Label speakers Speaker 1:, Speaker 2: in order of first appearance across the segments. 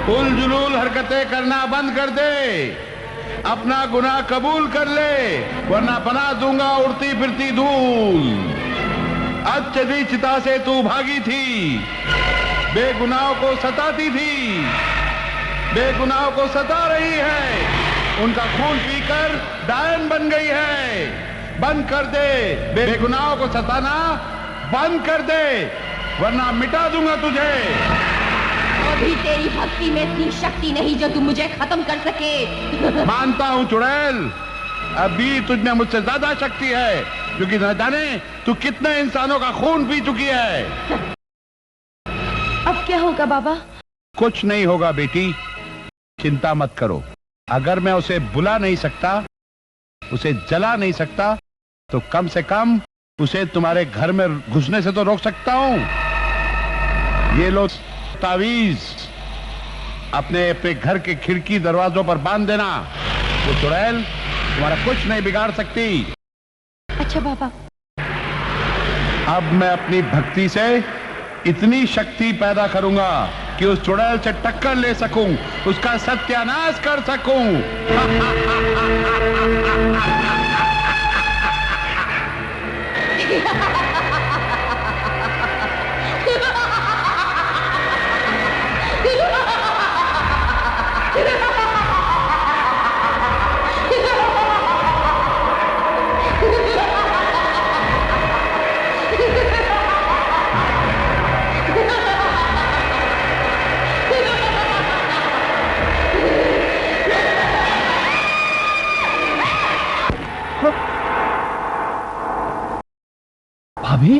Speaker 1: उलझुल हरकतें करना बंद कर दे, अपना गुनाह कबूल कर ले, वरना बना दूंगा उड़ती फिरती धूल। अच्छी चिता से तू भागी थी, बेगुनाहों को सताती थी, बेगुनाहों को सता रही है, उनका खून पीकर डायन बन गई है। बंद कर दे, बेगुनाहों को सताना बंद कर दे, वरना मिटा दूंगा तुझे।
Speaker 2: अभी तेरी भक्ति में इतनी शक्ति नहीं जो तू मुझे खत्म कर सके।
Speaker 1: मानता हूं चुड़ैल, अभी तुझमें मुझसे ज्यादा शक्ति है, क्योंकि न जाने तू कितने इंसानों का खून पी चुकी है।
Speaker 2: अब क्या होगा बाबा?
Speaker 1: कुछ नहीं होगा बेटी, चिंता मत करो। अगर मैं उसे बुला नहीं सकता, उसे जला नहीं सकता, तो कम से कम उसे तुम्हारे घर में घुसने से तो रोक सकता हूं। ये लो तावीज, अपने अपने घर के खिड़की दरवाजों पर बांध देना। वो चुड़ैल तुम्हारा कुछ नहीं बिगाड़ सकती।
Speaker 2: अच्छा बाबा।
Speaker 1: अब मैं अपनी भक्ति से इतनी शक्ति पैदा करूंगा कि उस चुड़ैल से टक्कर ले सकूं, उसका सत्यानाश कर सकूं।
Speaker 3: भाभी,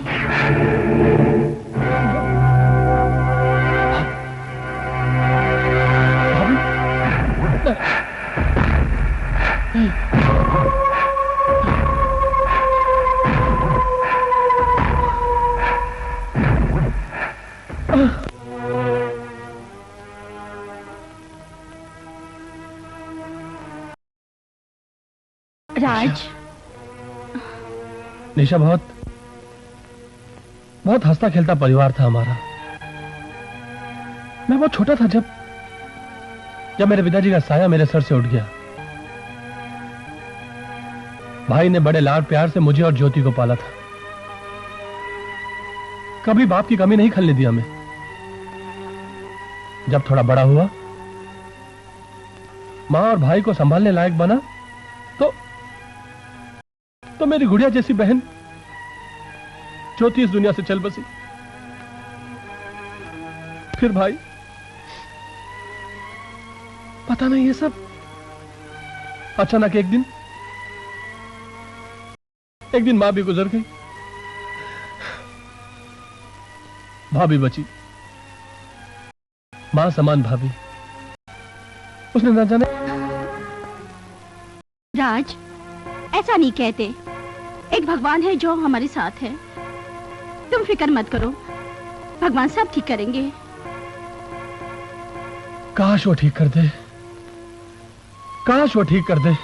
Speaker 2: राज।
Speaker 3: निशा, बहुत हंसता खेलता परिवार था हमारा। मैं बहुत छोटा था जब मेरे पिताजी का साया मेरे सर से उठ गया। भाई ने बड़े लाड प्यार से मुझे और ज्योति को पाला था, कभी बाप की कमी नहीं खलने दी हमें। जब थोड़ा बड़ा हुआ, मां और भाई को संभालने लायक बना, तो मेरी गुड़िया जैसी बहन ज्योति इस दुनिया से चल बसी। फिर भाई, पता नहीं ये सब अचानक एक दिन मां भी गुजर गई, भाभी बची, मां समान भाभी। उसने ना जाने।
Speaker 2: राज, ऐसा नहीं कहते। एक भगवान है जो हमारे साथ है। तुम फिक्र मत करो, भगवान सब ठीक करेंगे।
Speaker 3: काश वो ठीक कर दे, काश वो ठीक कर दे।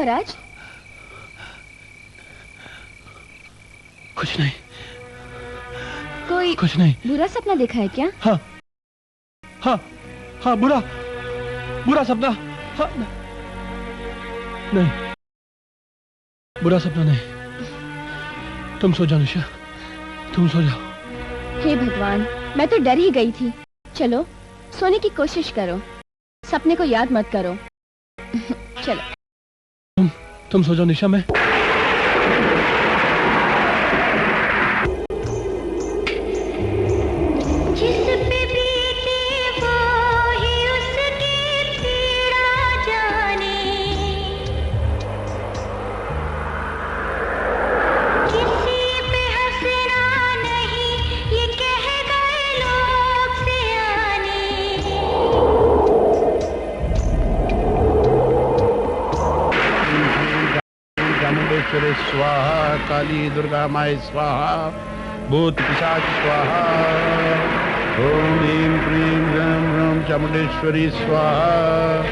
Speaker 4: महाराज?
Speaker 3: कुछ नहीं,
Speaker 4: कोई
Speaker 3: कुछ नहीं।
Speaker 4: बुरा सपना देखा है क्या?
Speaker 3: हाँ हाँ हाँ, बुरा सपना। हाँ, नहीं, बुरा सपना नहीं। तुम सो जाओ निशा, तुम सो जाओ।
Speaker 4: हे भगवान, मैं तो डर ही गई थी। चलो सोने की कोशिश करो, सपने को याद मत करो। चलो
Speaker 3: तुम सो जाओ निशा। मैं
Speaker 1: स्वाहा, काली दुर्गा माय स्वाहा, भूत पिशाच स्वाहा, ओम ह्रीं क्रीं ग्रं ग्रं चामुंडेश्वरी स्वाहा,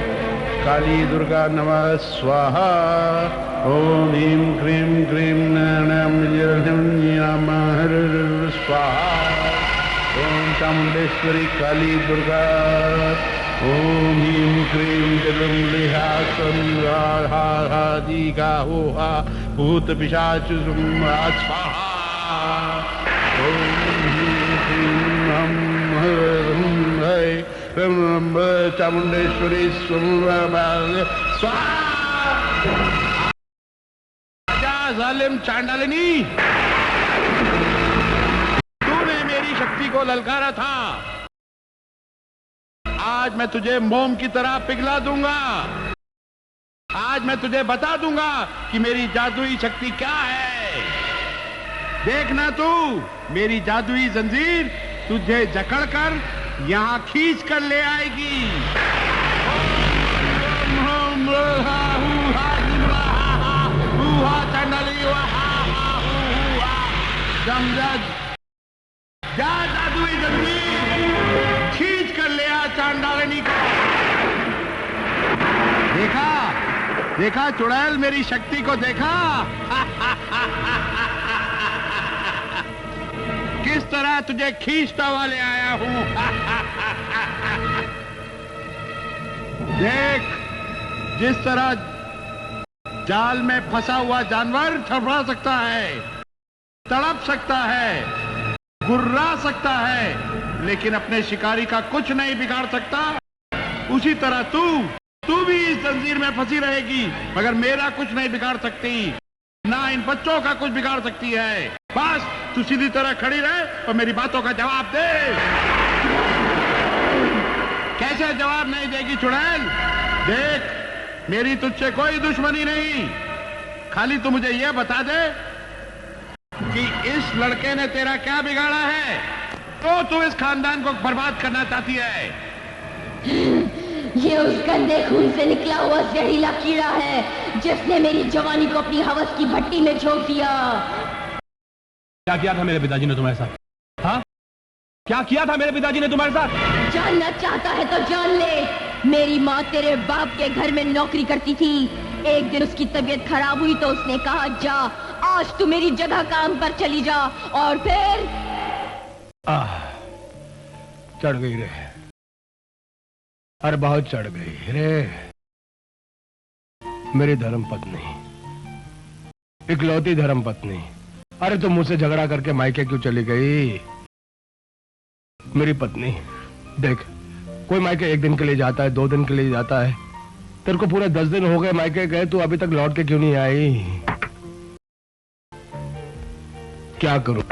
Speaker 1: काली दुर्गा नमः स्वाहा, ओम ह्रीं क्रीं ग्रीं नमः स्वाहा, ओम चामुंडेश्वरी काली दुर्गा, ओम ह्रीं क्रीं जलम्लिहा संहादिका होहा, भूत पिशाच स्वाहा, ओम ह्रीं क्रीं हम चामुंडेश्वरी स्वाहा। जालिम चांडालिनी, तूने मेरी शक्ति को ललकारा था, आज मैं तुझे मोम की तरह पिघला दूंगा। आज मैं तुझे बता दूंगा कि मेरी जादुई शक्ति क्या है। देखना तू, मेरी जादुई जंजीर तुझे जकड़कर यहां खींच कर ले आएगी। जा जादुई जंजीर खींच कर ले आ चांडालिनी को। देखा चुड़ैल, मेरी शक्ति को देखा। किस तरह तुझे खींचता हुआ ले आया हूं। देख, जिस तरह जाल में फंसा हुआ जानवर थरथरा सकता है, तड़प सकता है, गुर्रा सकता है, लेकिन अपने शिकारी का कुछ नहीं बिगाड़ सकता, उसी तरह तू भी इस जंजीर में फंसी रहेगी, मगर मेरा कुछ नहीं बिगाड़ सकती, ना इन बच्चों का कुछ बिगाड़ सकती है। बस तू सीधी तरह खड़ी रहे और मेरी बातों का जवाब दे। कैसे जवाब नहीं देगी चुड़ैल? देख, मेरी तुझसे कोई दुश्मनी नहीं, खाली तू मुझे यह बता दे कि इस लड़के ने तेरा क्या बिगाड़ा है, तो तू इस खानदान को बर्बाद करना चाहती है।
Speaker 4: ये उस गंदे खून से निकला हुआ जहरीला कीड़ा है जिसने मेरी जवानी को अपनी हवस की भट्टी में झोंक दिया।
Speaker 3: क्या किया था मेरे पिताजी ने तुम्हारे साथ? हाँ, क्या किया था मेरे पिताजी ने तुम्हारे साथ?
Speaker 4: जानना चाहता है तो जान ले। मेरी माँ तेरे बाप के घर में नौकरी करती थी। एक दिन उसकी तबीयत खराब हुई तो उसने कहा, जा आज तू मेरी जगह काम पर चली जा। और फिर
Speaker 3: चढ़ गई रे, अरे बहुत चढ़ गई रे। मेरी धर्म पत्नी, इकलौती धर्म पत्नी, अरे तुम मुझसे झगड़ा करके मायके क्यों चली गई? मेरी पत्नी, देख, कोई मायके एक दिन के लिए जाता है, 2 दिन के लिए जाता है, तेरे को पूरे 10 दिन हो गए मायके गए, तू अभी तक लौट के क्यों नहीं आई? क्या करूं?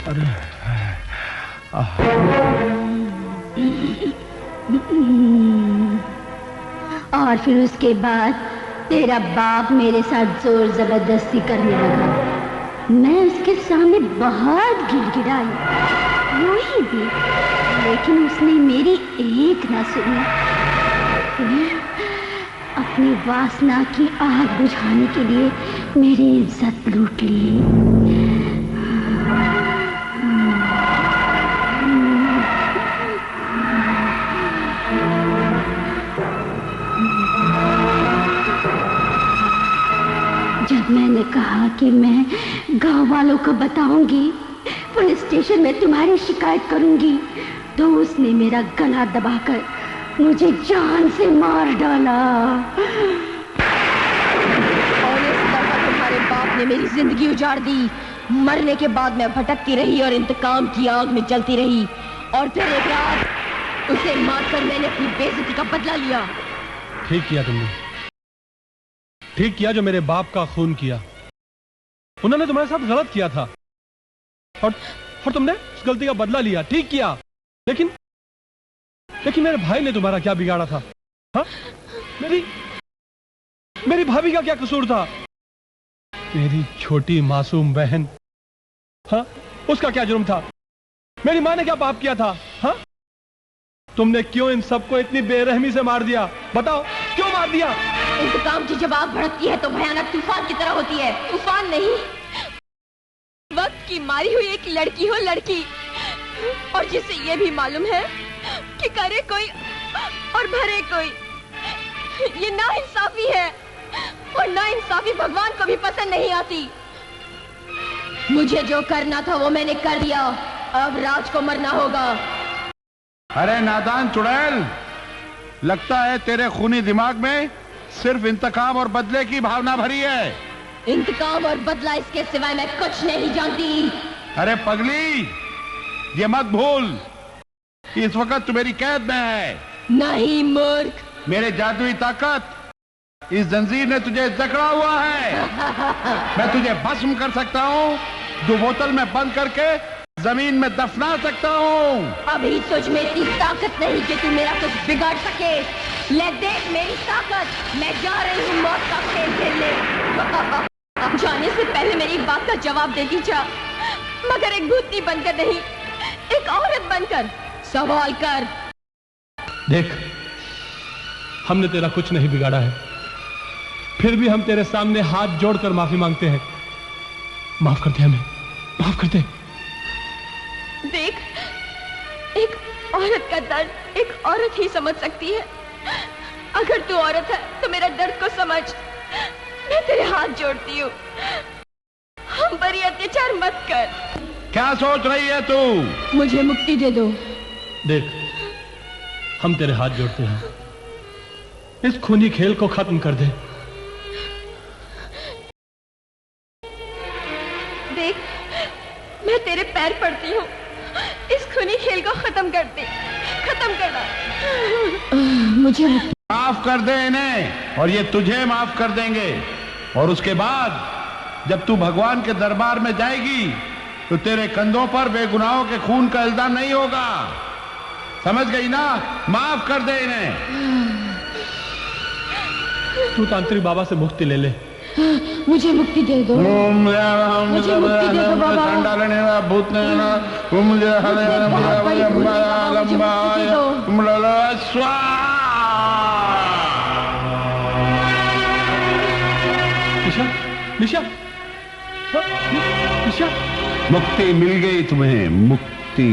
Speaker 3: अरे
Speaker 2: और फिर उसके बाद तेरा बाप मेरे साथ जोर जबरदस्ती करने लगा। मैं उसके सामने बहुत गिड़गिड़ाई, रोई भी, लेकिन उसने मेरी एक ना सुनी। फिर अपनी वासना की आग बुझाने के लिए मेरी इज्जत लूट ली। कि मैं गांव वालों को बताऊंगी, पुलिस स्टेशन में तुम्हारी शिकायत करूंगी, तो उसने मेरा गला दबाकर मुझे जान से मार डाला।
Speaker 4: और इस दफा तुम्हारे बाप ने मेरी जिंदगी उजाड़ दी। मरने के बाद मैं भटकती रही और इंतकाम की आग में जलती रही, और फिर एक रात उसे मारकर मैंने अपनी बेइज्जती का बदला लिया।
Speaker 5: ठीक किया तुमने, ठीक किया जो मेरे बाप का खून किया। उन्होंने तुम्हारे साथ गलत किया था और तुमने उस गलती का बदला लिया। ठीक किया, लेकिन मेरे भाई ने तुम्हारा क्या बिगाड़ा था? हाँ, मेरी भाभी का क्या कसूर था? मेरी छोटी मासूम बहन, हाँ, उसका क्या जुर्म था? मेरी माँ ने क्या पाप किया था? हाँ, तुमने क्यों इन सबको इतनी बेरहमी से मार दिया? बताओ, क्यों मार दिया?
Speaker 4: इंतकाम की जब आग भड़कती है तो भयानक तूफान की तरह होती है। तूफान नहीं, वक्त की मारी हुई एक लड़की हो, लड़की, और जिसे ये भी मालूम है कि करे कोई और भरे कोई। ये नाइंसाफी है, और नाइंसाफी भगवान को भी पसंद नहीं आती। मुझे जो करना था वो मैंने कर दिया, अब राज को मरना होगा।
Speaker 1: अरे नादान चुड़ैल, लगता है तेरे खूनी दिमाग में सिर्फ इंतकाम और बदले की भावना भरी है।
Speaker 4: इंतकाम और बदला, इसके सिवाय मैं कुछ नहीं जानती।
Speaker 1: अरे पगली, ये मत भूल कि इस वक्त तू मेरी कैद में है।
Speaker 4: नहीं मूर्ख,
Speaker 1: मेरे जादुई ताकत, इस जंजीर ने तुझे जकड़ा हुआ है। मैं तुझे भस्म कर सकता हूँ, 2 बोतल में बंद करके जमीन में दफना सकता हूँ।
Speaker 4: अभी तुझ में इतनी ताकत नहीं कि तू मेरा कुछ बिगाड़ सके। ले देख मेरी ताकत, मैं जा रही हूँ मौत का खेल खेलने। जाने से पहले मेरी बात का जवाब दे दीजा, मगर एक भूतनी बनकर नहीं, एक औरत बनकर सवाल कर।
Speaker 5: देख, हमने तेरा कुछ नहीं बिगाड़ा है, फिर भी हम तेरे सामने हाथ जोड़कर माफी मांगते हैं। माफ कर दे हमें, माफ कर दे।
Speaker 4: देख, एक औरत का दर्द एक औरत ही समझ सकती है। अगर तू औरत है तो मेरा दर्द को समझ। मैं तेरे हाथ जोड़ती हूँ, हम पर ये अत्याचार मत कर।
Speaker 1: क्या सोच रही है तू?
Speaker 4: मुझे मुक्ति दे दो।
Speaker 5: देख, हम तेरे हाथ जोड़ते हैं, इस खूनी खेल को खत्म कर दे।
Speaker 4: देख, मैं तेरे पैर पड़ती हूँ, इस खूनी खेल को खत्म कर दे, खत्म करना। मुझे
Speaker 1: माफ कर दे इन्हें, और ये तुझे माफ कर देंगे। और उसके बाद जब तू भगवान के दरबार में जाएगी तो तेरे कंधों पर बेगुनाहों के खून का इल्जाम नहीं होगा। समझ गई ना? माफ कर दे इन्हें।
Speaker 5: तू तांत्रिक बाबा से मुक्ति ले ले।
Speaker 4: मुझे मुक्ति दे दो, मुझे मुक्ति दे दो बाबा।
Speaker 1: भूत
Speaker 5: निशा, निशा, निशा,
Speaker 1: मुक्ति मिल गई तुम्हें, मुक्ति।